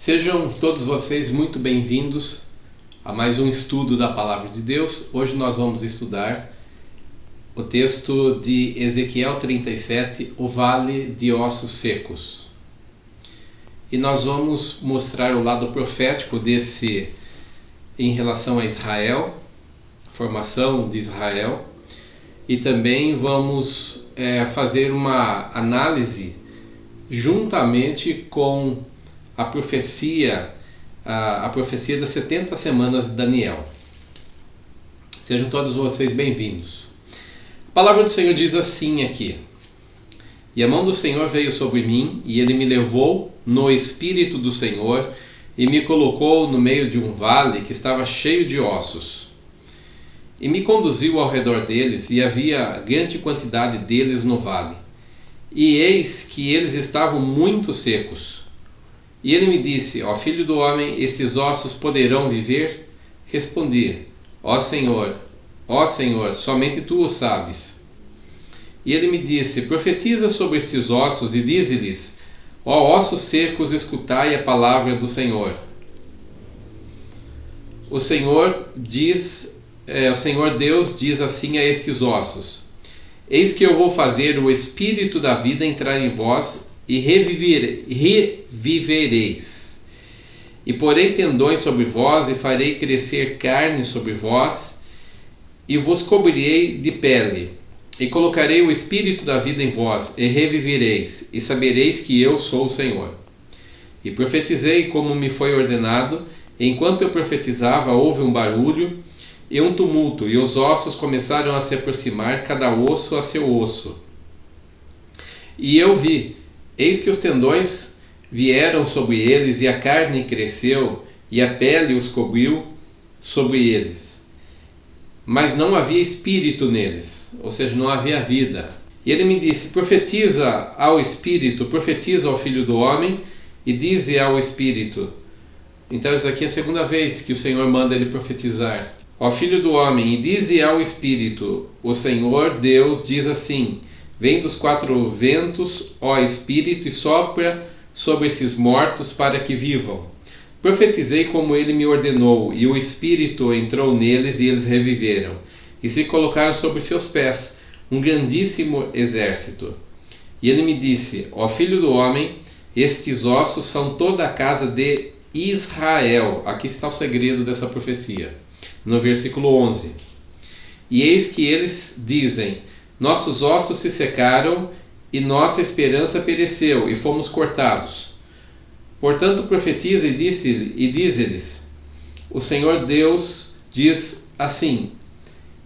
Sejam todos vocês muito bem-vindos a mais um estudo da Palavra de Deus. Hoje nós vamos estudar o texto de Ezequiel 37, o Vale de Ossos Secos. E nós vamos mostrar o lado profético desse em relação a Israel, formação de Israel, e também vamos fazer uma análise juntamente com a profecia das 70 semanas de Daniel. Sejam todos vocês bem-vindos. A palavra do Senhor diz assim aqui: E a mão do Senhor veio sobre mim, e ele me levou no Espírito do Senhor, e me colocou no meio de um vale que estava cheio de ossos. E me conduziu ao redor deles, e havia grande quantidade deles no vale. E eis que eles estavam muito secos. E ele me disse: Ó filho do homem, esses ossos poderão viver? Respondi: Ó Senhor, somente tu o sabes. E ele me disse: Profetiza sobre estes ossos e dize-lhes: Ó ossos secos, escutai a palavra do Senhor. O Senhor Deus diz assim a estes ossos: Eis que eu vou fazer o espírito da vida entrar em vós, e revivereis. E porei tendões sobre vós, e farei crescer carne sobre vós, e vos cobrirei de pele. E colocarei o espírito da vida em vós, e revivereis, e sabereis que eu sou o Senhor. E profetizei como me foi ordenado, e enquanto eu profetizava, houve um barulho e um tumulto, e os ossos começaram a se aproximar, cada osso a seu osso. E eu vi, eis que os tendões vieram sobre eles, e a carne cresceu, e a pele os cobriu sobre eles. Mas não havia espírito neles, ou seja, não havia vida. E ele me disse: Profetiza ao espírito, profetiza ao filho do homem, e dize ao espírito. Então isso aqui é a segunda vez que o Senhor manda ele profetizar. Ó filho do homem, e dize ao espírito: O Senhor Deus diz assim: Vem dos quatro ventos, ó espírito, e sopra sobre esses mortos para que vivam. Profetizei como ele me ordenou, e o espírito entrou neles, e eles reviveram, e se colocaram sobre seus pés um grandíssimo exército. E ele me disse: Ó filho do homem, estes ossos são toda a casa de Israel. Aqui está o segredo dessa profecia, no versículo 11. E eis que eles dizem: Nossos ossos se secaram, e nossa esperança pereceu, e fomos cortados. Portanto profetiza e dize-lhes: O Senhor Deus diz assim: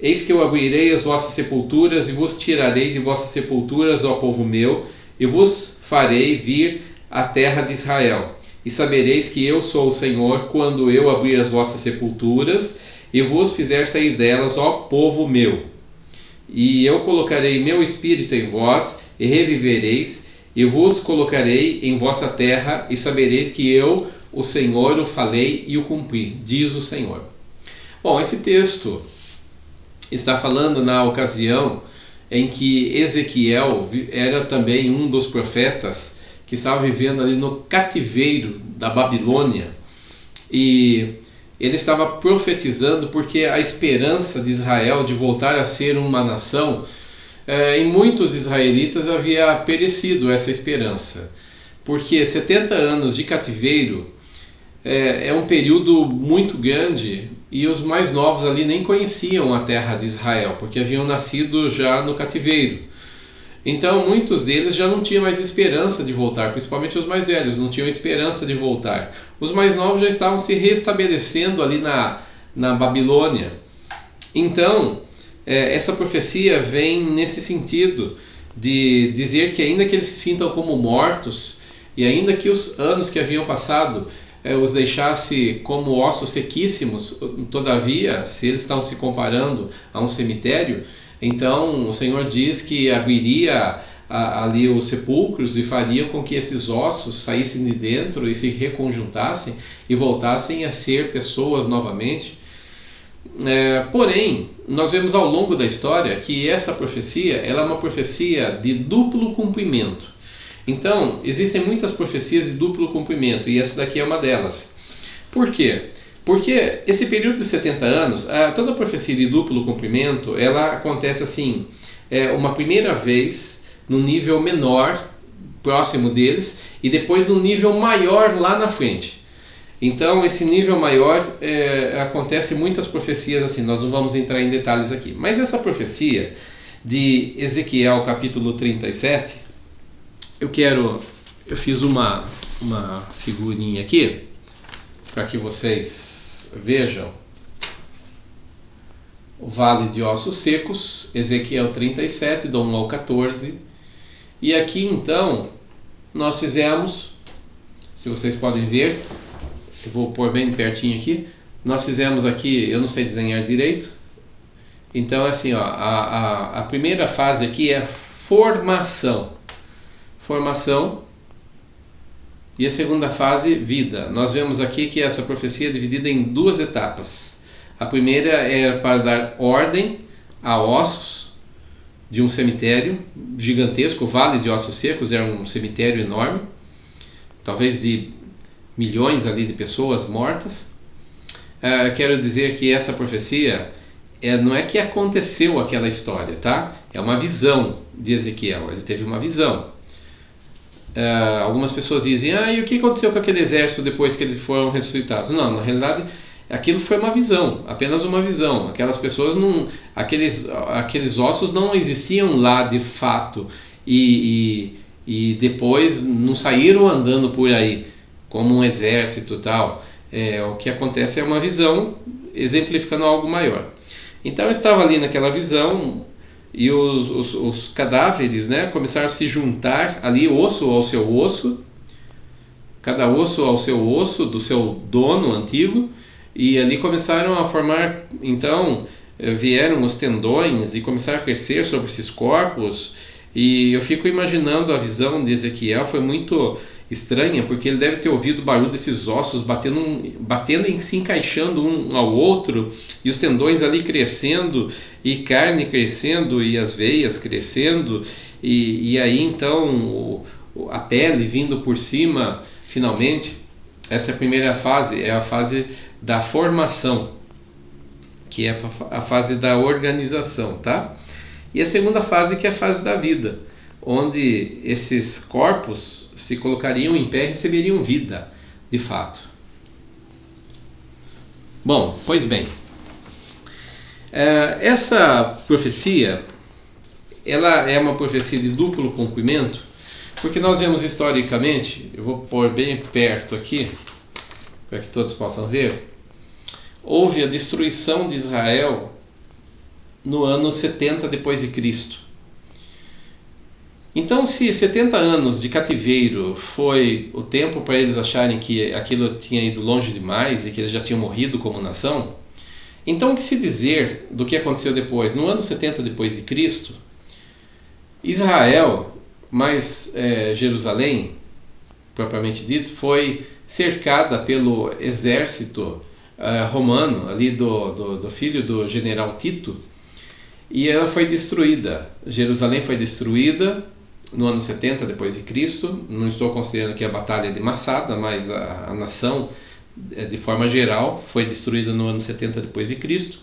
Eis que eu abrirei as vossas sepulturas, e vos tirarei de vossas sepulturas, ó povo meu, e vos farei vir à terra de Israel. E sabereis que eu sou o Senhor, quando eu abrir as vossas sepulturas, e vos fizer sair delas, ó povo meu. E eu colocarei meu espírito em vós, e revivereis, e vos colocarei em vossa terra, e sabereis que eu, o Senhor, o falei e o cumpri, diz o Senhor. Bom, esse texto está falando na ocasião em que Ezequiel era também um dos profetas que estava vivendo ali no cativeiro da Babilônia, e ele estava profetizando porque a esperança de Israel de voltar a ser uma nação, em muitos israelitas havia perecido essa esperança, porque 70 anos de cativeiro é um período muito grande, e os mais novos ali nem conheciam a terra de Israel, porque haviam nascido já no cativeiro. Então muitos deles já não tinham mais esperança de voltar, principalmente os mais velhos não tinham esperança de voltar. Os mais novos já estavam se restabelecendo ali na Babilônia. Então essa profecia vem nesse sentido de dizer que ainda que eles se sintam como mortos, e ainda que os anos que haviam passado os deixasse como ossos sequíssimos, todavia, se eles estão se comparando a um cemitério, então o Senhor diz que abriria ali os sepulcros e faria com que esses ossos saíssem de dentro e se reconjuntassem e voltassem a ser pessoas novamente. Porém, nós vemos ao longo da história que essa profecia ela é uma profecia de duplo cumprimento. Então, existem muitas profecias de duplo cumprimento, e essa daqui é uma delas. Por quê? Porque esse período de 70 anos, toda profecia de duplo cumprimento, ela acontece assim, uma primeira vez no nível menor, próximo deles, e depois no nível maior lá na frente. Então, esse nível maior acontece muitas profecias assim, nós não vamos entrar em detalhes aqui. Mas essa profecia de Ezequiel capítulo 37, eu fiz uma figurinha aqui, para que vocês vejam. O Vale de Ossos Secos, Ezequiel 37, do 1 ao 14. E aqui então, nós fizemos, se vocês podem ver, eu vou pôr bem pertinho aqui, nós fizemos aqui, eu não sei desenhar direito, então assim, ó, a primeira fase aqui é formação, e a segunda fase, vida. Nós vemos aqui que essa profecia é dividida em duas etapas. A primeira é para dar ordem a ossos de um cemitério gigantesco. O Vale de Ossos Secos era um cemitério enorme, talvez de milhões ali de pessoas mortas. Quero dizer que essa profecia não é que aconteceu aquela história, tá? É uma visão de Ezequiel, ele teve uma visão. Algumas pessoas dizem, e o que aconteceu com aquele exército depois que eles foram ressuscitados? Não, na realidade aquilo foi uma visão, apenas uma visão. Aquelas pessoas não, aqueles ossos não existiam lá de fato, e depois não saíram andando por aí como um exército e tal. O que acontece é uma visão exemplificando algo maior. Então eu estava ali naquela visão, e os cadáveres, né, começaram a se juntar ali, osso ao seu osso, cada osso ao seu osso do seu dono antigo, e ali começaram a formar, então vieram os tendões e começaram a crescer sobre esses corpos. E eu fico imaginando a visão de Ezequiel, foi muito estranha, porque ele deve ter ouvido o barulho desses ossos batendo e se encaixando um ao outro, e os tendões ali crescendo, e carne crescendo, e as veias crescendo, e aí então a pele vindo por cima, finalmente. Essa primeira fase é a fase da formação, que é a fase da organização, tá? E a segunda fase, que é a fase da vida, onde esses corpos se colocariam em pé e receberiam vida, de fato. Bom, pois bem, essa profecia, ela é uma profecia de duplo cumprimento, porque nós vemos historicamente, eu vou pôr bem perto aqui, para que todos possam ver, houve a destruição de Israel no ano 70 depois de Cristo. Então, se 70 anos de cativeiro foi o tempo para eles acharem que aquilo tinha ido longe demais e que eles já tinham morrido como nação, então o que se dizer do que aconteceu depois? No ano 70 depois de Cristo, Israel, mais Jerusalém, propriamente dito, foi cercada pelo exército romano, ali do filho do general Tito, e ela foi destruída. Jerusalém foi destruída no ano 70 depois de Cristo. Não estou considerando aqui a batalha de Massada, mas a nação, de forma geral, foi destruída no ano 70 depois de Cristo,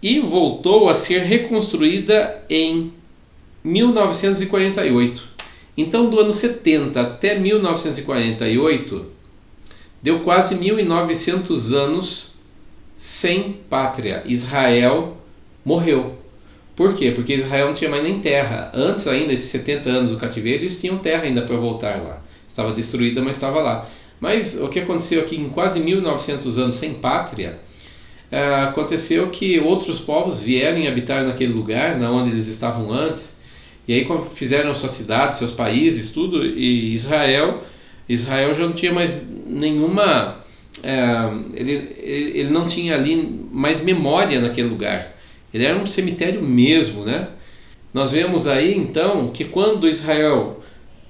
e voltou a ser reconstruída em 1948. Então, do ano 70 até 1948, deu quase 1900 anos sem pátria. Israel morreu. Por quê? Porque Israel não tinha mais nem terra. Antes ainda, esses 70 anos do cativeiro, eles tinham terra ainda para voltar lá. Estava destruída, mas estava lá. Mas o que aconteceu aqui em quase 1900 anos sem pátria, aconteceu que outros povos vieram e habitaram naquele lugar, na onde eles estavam antes, e aí fizeram suas cidades, seus países, tudo, e Israel já não tinha mais nenhuma... ele não tinha ali mais memória naquele lugar. Ele era um cemitério mesmo, né? Nós vemos aí então que quando Israel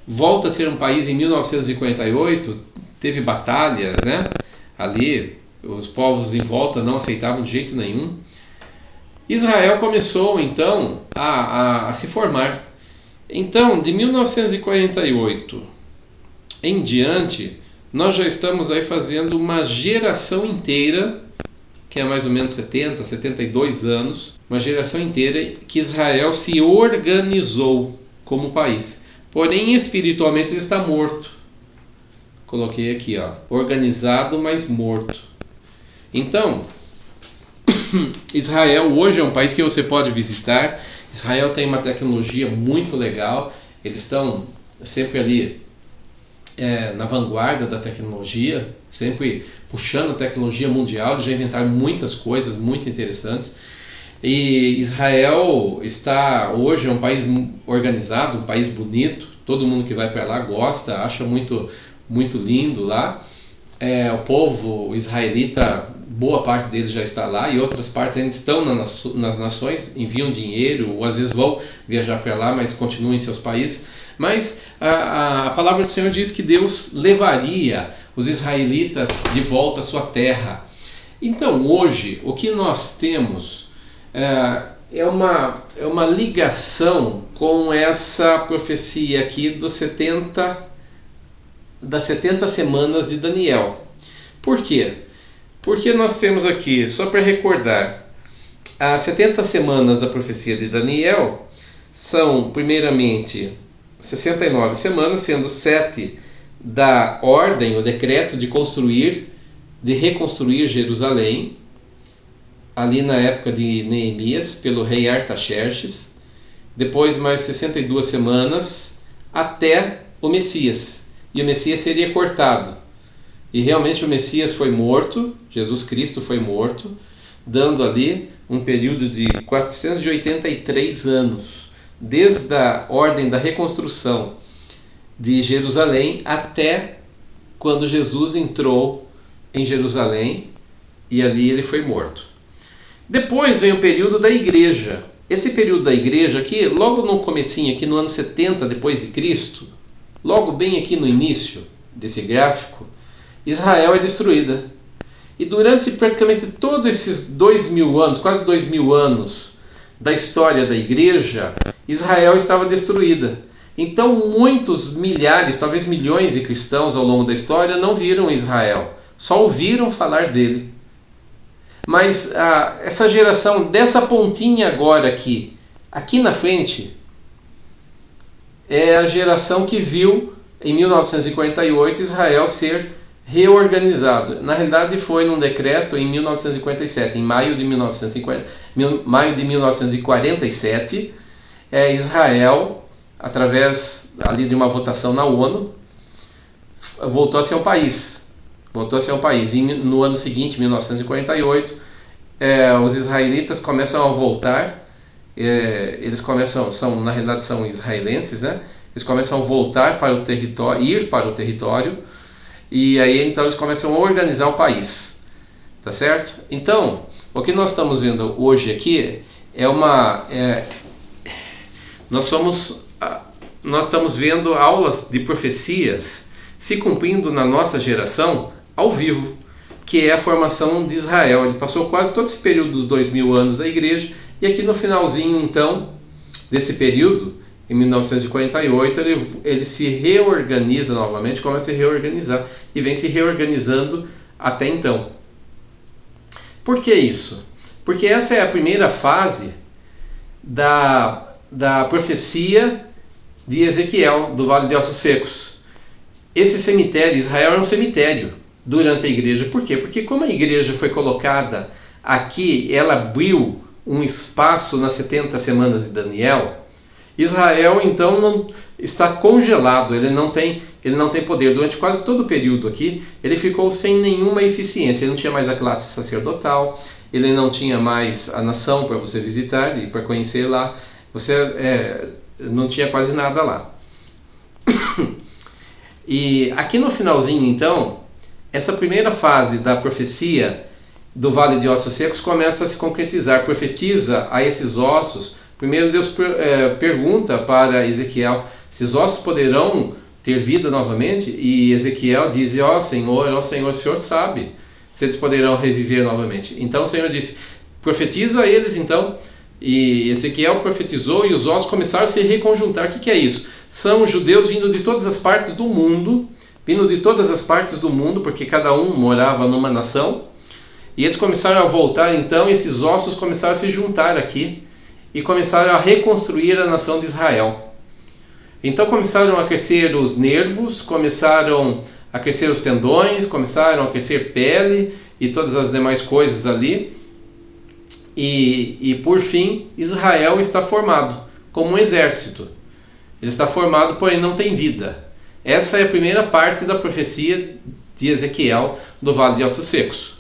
volta a ser um país em 1948, teve batalhas, né? Ali os povos em volta não aceitavam de jeito nenhum. Israel começou então a se formar. Então, de 1948 em diante, nós já estamos aí fazendo uma geração inteira, que é mais ou menos 70, 72 anos, uma geração inteira que Israel se organizou como país. Porém, espiritualmente ele está morto. Coloquei aqui, ó, organizado, mas morto. Então, Israel hoje é um país que você pode visitar. Israel tem uma tecnologia muito legal. Eles estão sempre ali na vanguarda da tecnologia, sempre puxando a tecnologia mundial. Eles já inventaram muitas coisas muito interessantes. E Israel está hoje é um país organizado, um país bonito. Todo mundo que vai para lá gosta, acha muito, muito lindo lá. O povo israelita, boa parte deles já está lá, e outras partes ainda estão nas nações, enviam dinheiro, ou às vezes vão viajar para lá, mas continuam em seus países. Mas a palavra do Senhor diz que Deus levaria os israelitas de volta à sua terra. Então hoje o que nós temos é uma ligação com essa profecia aqui das 70 semanas de Daniel. Por quê? Porque nós temos aqui, só para recordar, as 70 semanas da profecia de Daniel são, primeiramente, 69 semanas, sendo 7 da ordem, o decreto de reconstruir Jerusalém, ali na época de Neemias, pelo rei Artaxerxes. Depois mais 62 semanas até o Messias. E o Messias seria cortado. E realmente o Messias foi morto, Jesus Cristo foi morto, dando ali um período de 483 anos, desde a ordem da reconstrução de Jerusalém até quando Jesus entrou em Jerusalém e ali ele foi morto. Depois vem o período da igreja. Esse período da igreja aqui, logo no comecinho, aqui no ano 70 depois de Cristo, logo bem aqui no início desse gráfico, Israel é destruída. E durante praticamente todos esses 2000 anos, quase 2000 anos da história da igreja, Israel estava destruída. Então muitos milhares, talvez milhões de cristãos ao longo da história não viram Israel, só ouviram falar dele. Mas essa geração, dessa pontinha agora aqui na frente, é a geração que viu em 1948 Israel ser reorganizado. Na realidade foi num decreto em 1957, em maio de 1947, Israel, através ali de uma votação na ONU, voltou a ser um país. E no ano seguinte, 1948, os israelitas começam a voltar. Na realidade são israelenses, né? Eles começam a voltar para o território, ir para o território, e aí então eles começam a organizar o país, tá certo? Então, o que nós estamos vendo hoje aqui nós estamos vendo aulas de profecias se cumprindo na nossa geração ao vivo, que é a formação de Israel. Ele passou quase todo esse período dos 2000 anos da igreja, e aqui no finalzinho então desse período, em 1948, ele se reorganiza novamente, começa a se reorganizar e vem se reorganizando até então. Por que isso? Porque essa é a primeira fase da profecia de Ezequiel, do Vale de Ossos Secos. Esse cemitério, Israel, é um cemitério durante a igreja. Por quê? Porque como a igreja foi colocada aqui, ela abriu um espaço nas 70 semanas de Daniel, Israel então não está congelado, ele não tem poder. Durante quase todo o período aqui, ele ficou sem nenhuma eficiência. Ele não tinha mais a classe sacerdotal, ele não tinha mais a nação para você visitar e para conhecer lá. Você não tinha quase nada lá. E aqui no finalzinho então, essa primeira fase da profecia do Vale de Ossos Secos começa a se concretizar. Profetiza a esses ossos. Primeiro Deus pergunta para Ezequiel: esses ossos poderão ter vida novamente? E Ezequiel diz: ó Senhor, o Senhor sabe se eles poderão reviver novamente. Então o Senhor disse: profetiza a eles então E Ezequiel profetizou e os ossos começaram a se reconjuntar. O que é isso? São judeus vindo de todas as partes do mundo, porque cada um morava numa nação, e eles começaram a voltar então, e esses ossos começaram a se juntar aqui, e começaram a reconstruir a nação de Israel. Então começaram a crescer os nervos, começaram a crescer os tendões, começaram a crescer pele, e todas as demais coisas ali, e por fim, Israel está formado como um exército. Ele está formado, porém não tem vida. Essa é a primeira parte da profecia de Ezequiel do Vale de Ossos Secos.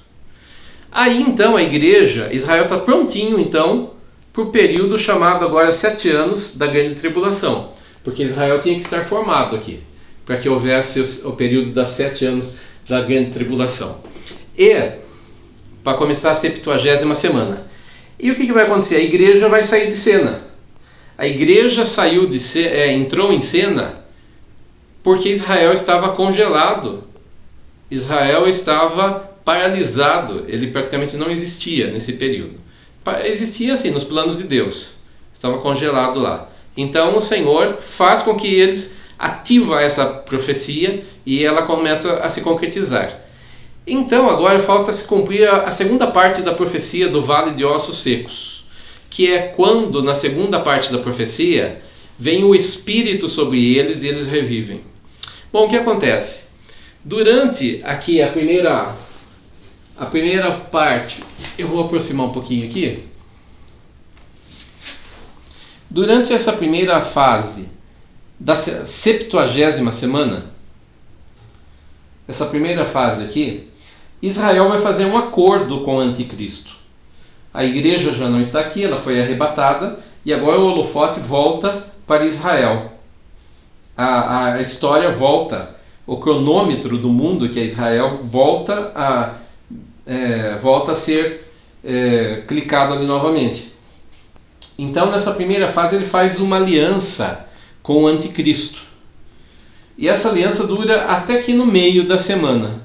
Aí então a igreja, Israel está prontinho então para o período chamado agora 7 anos da grande tribulação. Porque Israel tinha que estar formado aqui, para que houvesse o período das 7 anos da grande tribulação. E para começar a 70ª semana. E o que vai acontecer? A igreja vai sair de cena. A igreja entrou em cena porque Israel estava congelado. Israel estava paralisado. Ele praticamente não existia nesse período. Existia assim nos planos de Deus. Estava congelado lá. Então o Senhor faz com que eles ativem essa profecia e ela começa a se concretizar. Então agora falta se cumprir a segunda parte da profecia do Vale de Ossos Secos, que é quando na segunda parte da profecia vem o Espírito sobre eles e eles revivem. Bom, o que acontece? Durante aqui a primeira parte, eu vou aproximar um pouquinho aqui. Durante essa primeira fase da 70ª semana, essa primeira fase aqui, Israel vai fazer um acordo com o anticristo. A igreja já não está aqui, ela foi arrebatada, e agora o holofote volta para Israel. A história volta, o cronômetro do mundo, que é Israel, volta a ser clicado ali novamente. Então nessa primeira fase ele faz uma aliança com o anticristo. E essa aliança dura até aqui no meio da semana.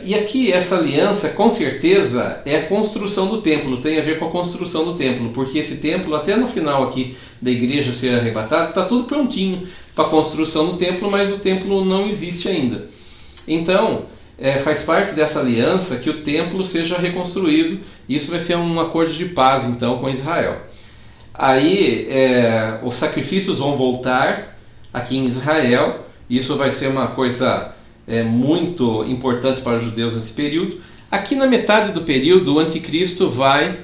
E aqui essa aliança com certeza é a construção do templo, tem a ver com a construção do templo, porque esse templo até no final aqui da igreja ser arrebatada, está tudo prontinho para a construção do templo, mas o templo não existe ainda. Então faz parte dessa aliança que o templo seja reconstruído, e isso vai ser um acordo de paz então com Israel. Aí os sacrifícios vão voltar aqui em Israel, isso vai ser uma coisa muito importante para os judeus nesse período. Aqui na metade do período o anticristo vai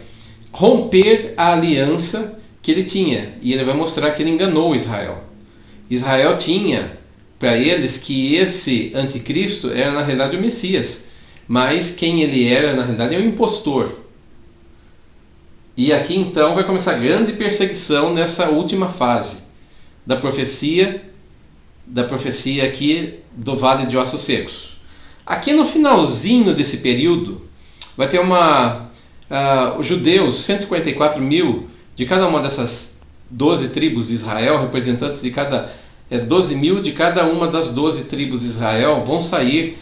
romper a aliança que ele tinha, e ele vai mostrar que ele enganou Israel. Israel tinha para eles que esse anticristo era na realidade o Messias, mas quem ele era na realidade é um impostor. E aqui então vai começar a grande perseguição nessa última fase da profecia aqui do Vale de Ossos Secos. Aqui no finalzinho desse período vai ter os judeus, 144 mil de cada uma dessas 12 tribos de Israel, representantes de 12 mil de cada uma das 12 tribos de Israel vão sair,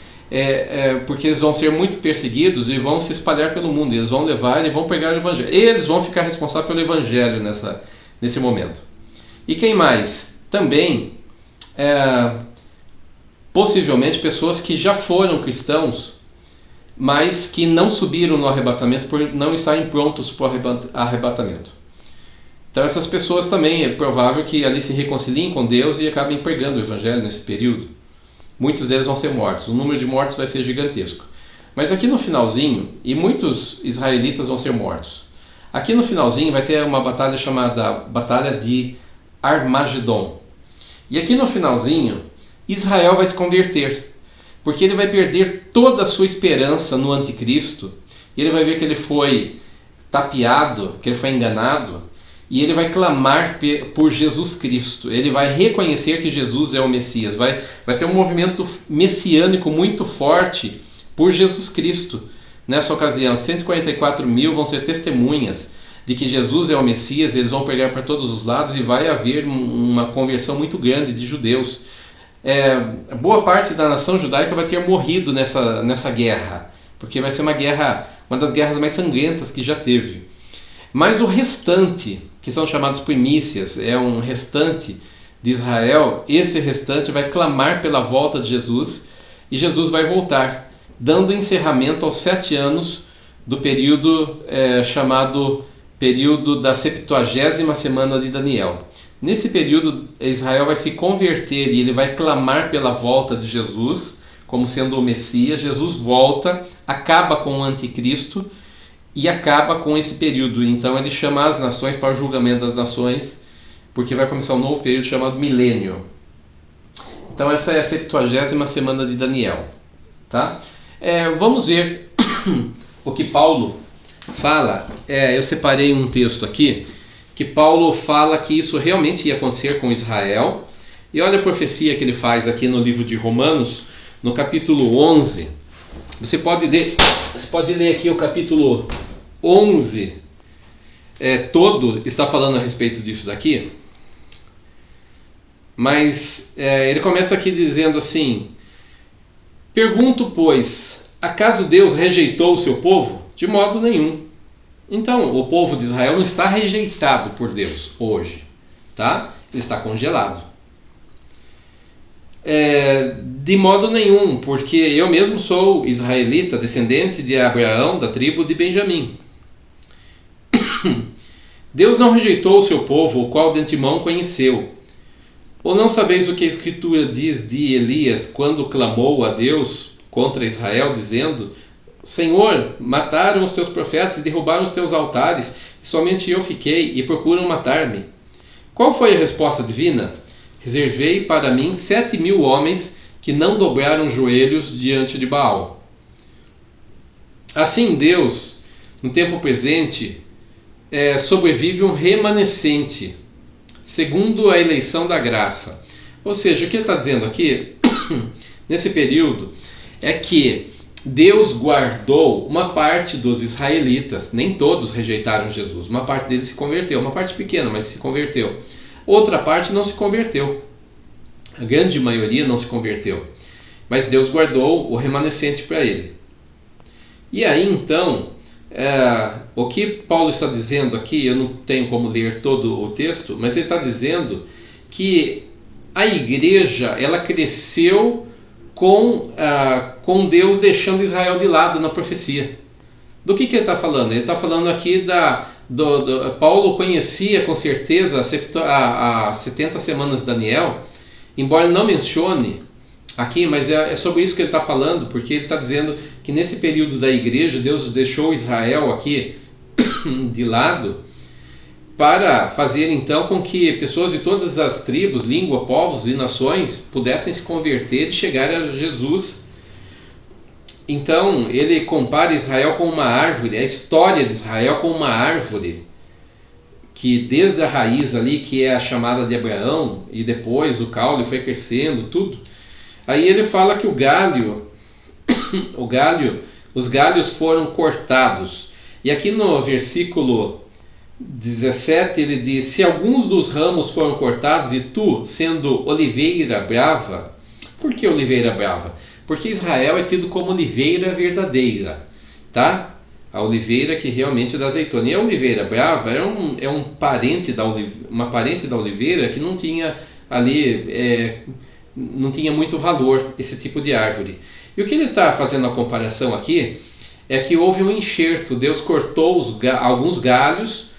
porque eles vão ser muito perseguidos e vão se espalhar pelo mundo. Eles vão levar e vão pegar o evangelho. Eles vão ficar responsáveis pelo evangelho nesse momento. E quem mais? Também possivelmente pessoas que já foram cristãos, mas que não subiram no arrebatamento por não estarem prontos para o arrebatamento. Então essas pessoas também é provável que ali se reconciliem com Deus e acabem pregando o evangelho nesse período. Muitos deles vão ser mortos, o número de mortos vai ser gigantesco. Mas aqui no finalzinho, e muitos israelitas vão ser mortos. Aqui no finalzinho vai ter uma batalha chamada Batalha de Armagedon. E aqui no finalzinho, Israel vai se converter, porque ele vai perder toda a sua esperança no anticristo, e ele vai ver que ele foi tapeado, que ele foi enganado, e ele vai clamar por Jesus Cristo. Ele vai reconhecer que Jesus é o Messias. Vai ter um movimento messiânico muito forte por Jesus Cristo. Nessa ocasião, 144 mil vão ser testemunhas de que Jesus é o Messias. Eles vão pregar para todos os lados e vai haver uma conversão muito grande de judeus. Boa parte da nação judaica vai ter morrido nessa guerra, porque vai ser uma das guerras mais sangrentas que já teve. Mas o restante, que são chamados primícias, é um restante de Israel, esse restante vai clamar pela volta de Jesus, e Jesus vai voltar, dando encerramento aos 7 anos do período chamado período da 70ª semana de Daniel. Nesse período, Israel vai se converter e ele vai clamar pela volta de Jesus, como sendo o Messias. Jesus volta, acaba com o anticristo e acaba com esse período. Então ele chama as nações para o julgamento das nações, porque vai começar um novo período chamado milênio. Então essa é a 70ª semana de Daniel. Tá? Vamos ver o que Paulo fala. Eu separei um texto aqui que Paulo fala que isso realmente ia acontecer com Israel. E olha a profecia que ele faz aqui no livro de Romanos, no capítulo 11. Você pode ler aqui o capítulo 11 todo, está falando a respeito disso daqui. Mas ele começa aqui dizendo assim: pergunto, pois, acaso Deus rejeitou o seu povo? De modo nenhum. Então, o povo de Israel não está rejeitado por Deus hoje, tá? Ele está congelado. De modo nenhum, porque eu mesmo sou israelita, descendente de Abraão, da tribo de Benjamim. Deus não rejeitou o seu povo, o qual de antemão conheceu. Ou não sabeis o que a Escritura diz de Elias, quando clamou a Deus contra Israel, dizendo: Senhor, mataram os teus profetas e derrubaram os teus altares, e somente eu fiquei, e procuram matar-me. Qual foi a resposta divina? Reservei para mim 7.000 homens que não dobraram joelhos diante de Baal. Assim Deus, no tempo presente, sobrevive um remanescente, segundo a eleição da graça. Ou seja, o que ele está dizendo aqui, nesse período, é que Deus guardou uma parte dos israelitas. Nem todos rejeitaram Jesus. Uma parte deles se converteu, uma parte pequena, mas se converteu. Outra parte não se converteu. A grande maioria não se converteu. Mas Deus guardou o remanescente para ele. E aí então, o que Paulo está dizendo aqui, eu não tenho como ler todo o texto, mas ele está dizendo que a igreja, ela cresceu com Deus deixando Israel de lado na profecia. Do que ele está falando? Ele está falando aqui Paulo conhecia com certeza as 70 semanas de Daniel, embora ele não mencione aqui, mas é sobre isso que ele está falando, porque ele está dizendo que nesse período da igreja, Deus deixou Israel aqui de lado, para fazer então com que pessoas de todas as tribos, língua, povos e nações pudessem se converter e chegar a Jesus. Então ele compara Israel com uma árvore, a história de Israel com uma árvore, que desde a raiz ali, que é a chamada de Abraão, e depois o caule foi crescendo, tudo. Aí ele fala que os galhos foram cortados. E aqui no versículo 17 ele diz: se alguns dos ramos foram cortados, e tu, sendo oliveira brava. Por que oliveira brava? Porque Israel é tido como oliveira verdadeira, tá? A oliveira que realmente é da azeitona. E a oliveira brava uma parente da oliveira que não tinha ali, não tinha muito valor, esse tipo de árvore. E o que ele está fazendo a comparação aqui é que houve um enxerto. Deus cortou alguns galhos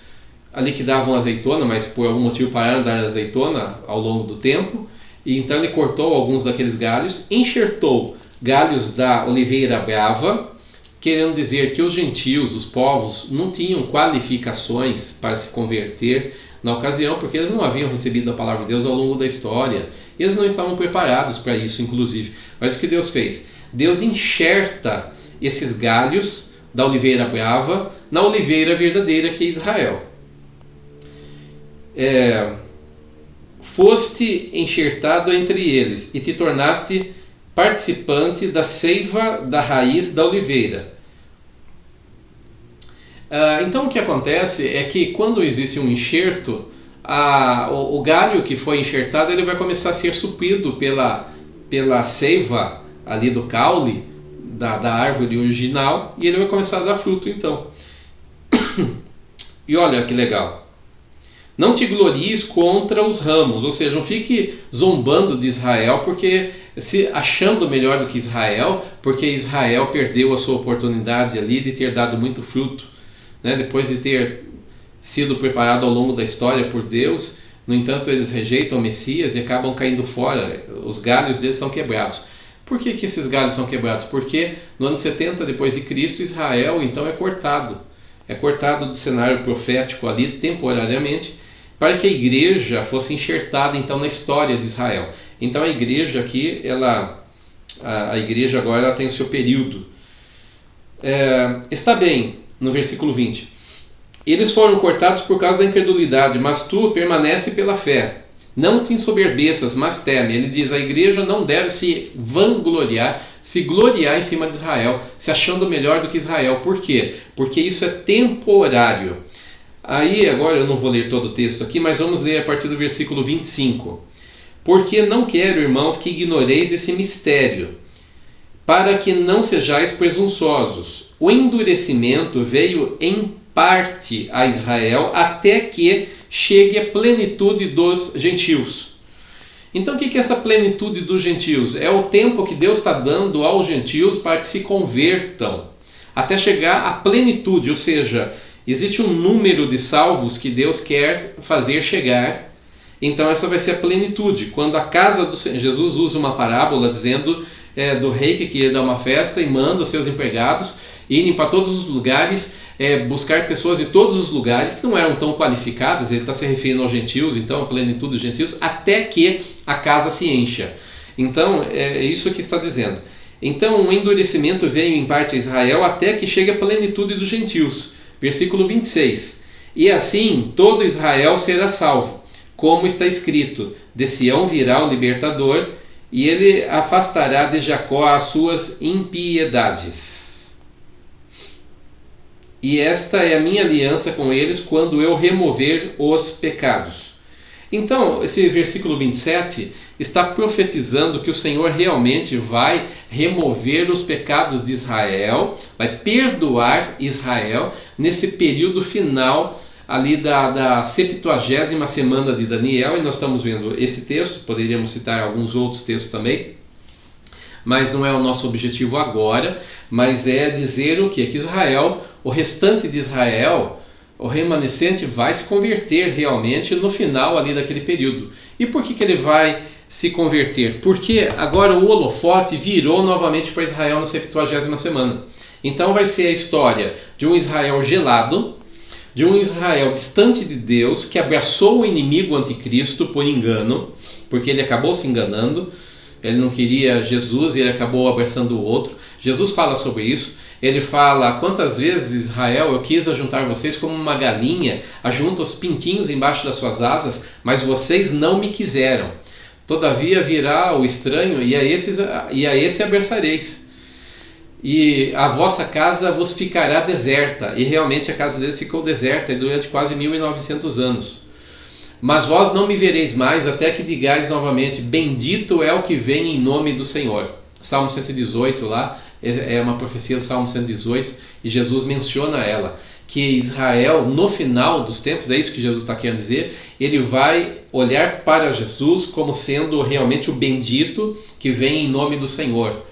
ali que davam azeitona, mas por algum motivo pararam de dar azeitona ao longo do tempo, e então ele cortou alguns daqueles galhos, enxertou galhos da oliveira brava, querendo dizer que os gentios, os povos, não tinham qualificações para se converter na ocasião, porque eles não haviam recebido a palavra de Deus ao longo da história, eles não estavam preparados para isso, inclusive. Mas o que Deus fez? Deus enxerta esses galhos da oliveira brava na oliveira verdadeira, que é Israel. Foste enxertado entre eles e te tornaste participante da seiva da raiz da oliveira. Então o que acontece é que quando existe um enxerto, o galho que foi enxertado, ele vai começar a ser suprido pela seiva ali do caule da árvore original, e ele vai começar a dar fruto então. E olha que legal. Não te glories contra os ramos, ou seja, não fique zombando de Israel, porque se achando melhor do que Israel, porque Israel perdeu a sua oportunidade ali de ter dado muito fruto, né? Depois de ter sido preparado ao longo da história por Deus. No entanto, eles rejeitam o Messias e acabam caindo fora. Os galhos deles são quebrados. Por que esses galhos são quebrados? Porque no ano 70 depois de Cristo, Israel então é cortado. É cortado do cenário profético ali temporariamente, para que a igreja fosse enxertada então na história de Israel. Então a igreja aqui, a igreja agora ela tem o seu período. Está bem, no versículo 20. Eles foram cortados por causa da incredulidade, mas tu permanece pela fé. Não te ensoberbeças, mas teme. Ele diz, a igreja não deve se vangloriar, se gloriar em cima de Israel, se achando melhor do que Israel. Por quê? Porque isso é temporário. Aí, agora eu não vou ler todo o texto aqui, mas vamos ler a partir do versículo 25. Porque não quero, irmãos, que ignoreis esse mistério, para que não sejais presunçosos. O endurecimento veio em parte a Israel até que chegue a plenitude dos gentios. Então o que é essa plenitude dos gentios? É o tempo que Deus está dando aos gentios para que se convertam, até chegar à plenitude, ou seja, existe um número de salvos que Deus quer fazer chegar. Então essa vai ser a plenitude. Quando a casa do Senhor, Jesus usa uma parábola dizendo do rei que queria dar uma festa e manda os seus empregados irem para todos os lugares, buscar pessoas de todos os lugares que não eram tão qualificadas. Ele está se referindo aos gentios, então a plenitude dos gentios, até que a casa se encha. Então é isso que está dizendo. Então o endurecimento veio em parte a Israel até que chegue a plenitude dos gentios. Versículo 26. E assim todo Israel será salvo, como está escrito, de Sião virá o libertador, e ele afastará de Jacó as suas impiedades. E esta é a minha aliança com eles quando eu remover os pecados. Então, esse versículo 27 está profetizando que o Senhor realmente vai remover os pecados de Israel, vai perdoar Israel nesse período final ali da 70ª semana de Daniel, e nós estamos vendo esse texto, poderíamos citar alguns outros textos também, mas não é o nosso objetivo agora, mas é dizer o quê? Que Israel, o restante de Israel, o remanescente vai se converter realmente no final ali daquele período. E por que ele vai se converter? Porque agora o holofote virou novamente para Israel na 70ª semana. Então vai ser a história de um Israel gelado, de um Israel distante de Deus, que abraçou o inimigo anticristo por engano, porque ele acabou se enganando. Ele não queria Jesus e ele acabou abraçando o outro. Jesus fala sobre isso. Ele fala, quantas vezes, Israel, eu quis ajuntar vocês como uma galinha ajunta os pintinhos embaixo das suas asas, mas vocês não me quiseram. Todavia virá o estranho e a esse abraçareis. E a vossa casa vos ficará deserta. E realmente a casa deles ficou deserta durante quase 1900 anos. Mas vós não me vereis mais até que digais novamente, bendito é o que vem em nome do Senhor. Salmo 118 lá, é uma profecia do Salmo 118, e Jesus menciona ela, que Israel no final dos tempos, é isso que Jesus está querendo dizer, ele vai olhar para Jesus como sendo realmente o bendito que vem em nome do Senhor.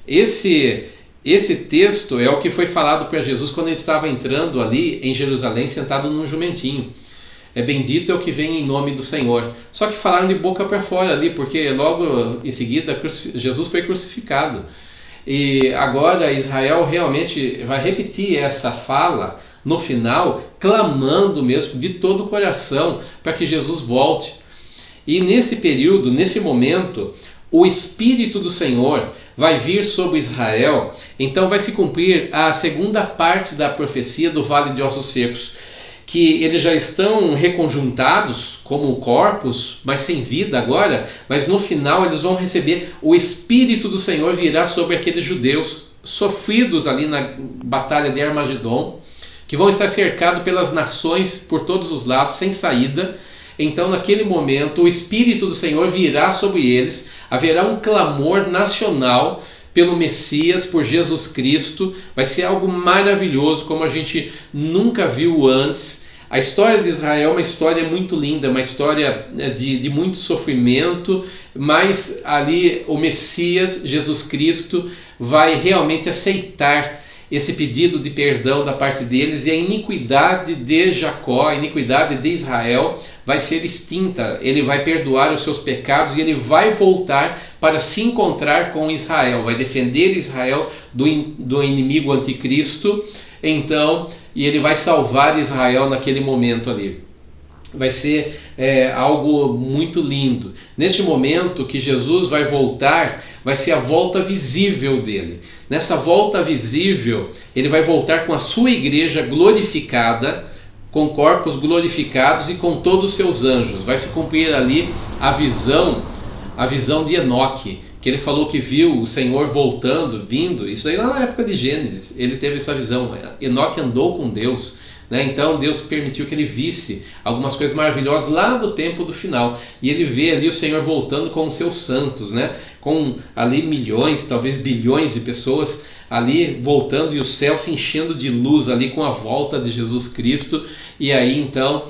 Esse texto é o que foi falado para Jesus quando ele estava entrando ali em Jerusalém sentado num jumentinho. Bendito é o que vem em nome do Senhor. Só que falaram de boca para fora ali, porque logo em seguida Jesus foi crucificado. E agora Israel realmente vai repetir essa fala no final, clamando mesmo de todo o coração para que Jesus volte. E nesse período, nesse momento, o Espírito do Senhor vai vir sobre Israel. Então vai se cumprir a segunda parte da profecia do Vale de Ossos Secos, que eles já estão reconjuntados como corpos, mas sem vida agora, mas no final eles vão receber o Espírito do Senhor virá sobre aqueles judeus sofridos ali na batalha de Armagedon, que vão estar cercados pelas nações por todos os lados, sem saída. Então naquele momento o Espírito do Senhor virá sobre eles, haverá um clamor nacional pelo Messias, por Jesus Cristo. Vai ser algo maravilhoso, como a gente nunca viu antes. A história de Israel é uma história muito linda, uma história de muito sofrimento, mas ali o Messias, Jesus Cristo, vai realmente aceitar esse pedido de perdão da parte deles, e a iniquidade de Jacó, a iniquidade de Israel vai ser extinta. Ele vai perdoar os seus pecados e ele vai voltar para se encontrar com Israel, vai defender Israel do inimigo anticristo, então, e ele vai salvar Israel naquele momento ali. Vai ser algo muito lindo. Neste momento que Jesus vai voltar, vai ser a volta visível dele. Nessa volta visível, ele vai voltar com a sua igreja glorificada, com corpos glorificados e com todos os seus anjos. Vai se cumprir ali a visão de Enoque, que ele falou que viu o Senhor voltando, vindo. Isso aí lá na época de Gênesis, ele teve essa visão. Enoque andou com Deus, né? Então Deus permitiu que ele visse algumas coisas maravilhosas lá do tempo do final, e ele vê ali o Senhor voltando com os seus santos, né? Com ali milhões, talvez bilhões de pessoas ali voltando, e o céu se enchendo de luz ali com a volta de Jesus Cristo. E aí então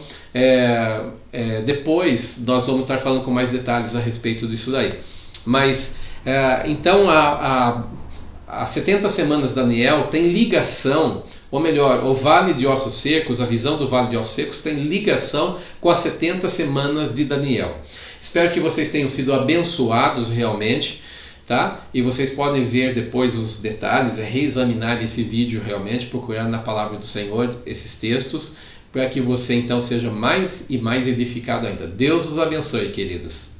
depois nós vamos estar falando com mais detalhes a respeito disso daí. Mas então as 70 semanas de Daniel tem ligação, ou melhor, o Vale de Ossos Secos, a visão do Vale de Ossos Secos tem ligação com as 70 semanas de Daniel. Espero que vocês tenham sido abençoados realmente, tá? E vocês podem ver depois os detalhes, reexaminar esse vídeo realmente, procurar na palavra do Senhor esses textos, para que você então seja mais e mais edificado ainda. Deus os abençoe, queridos.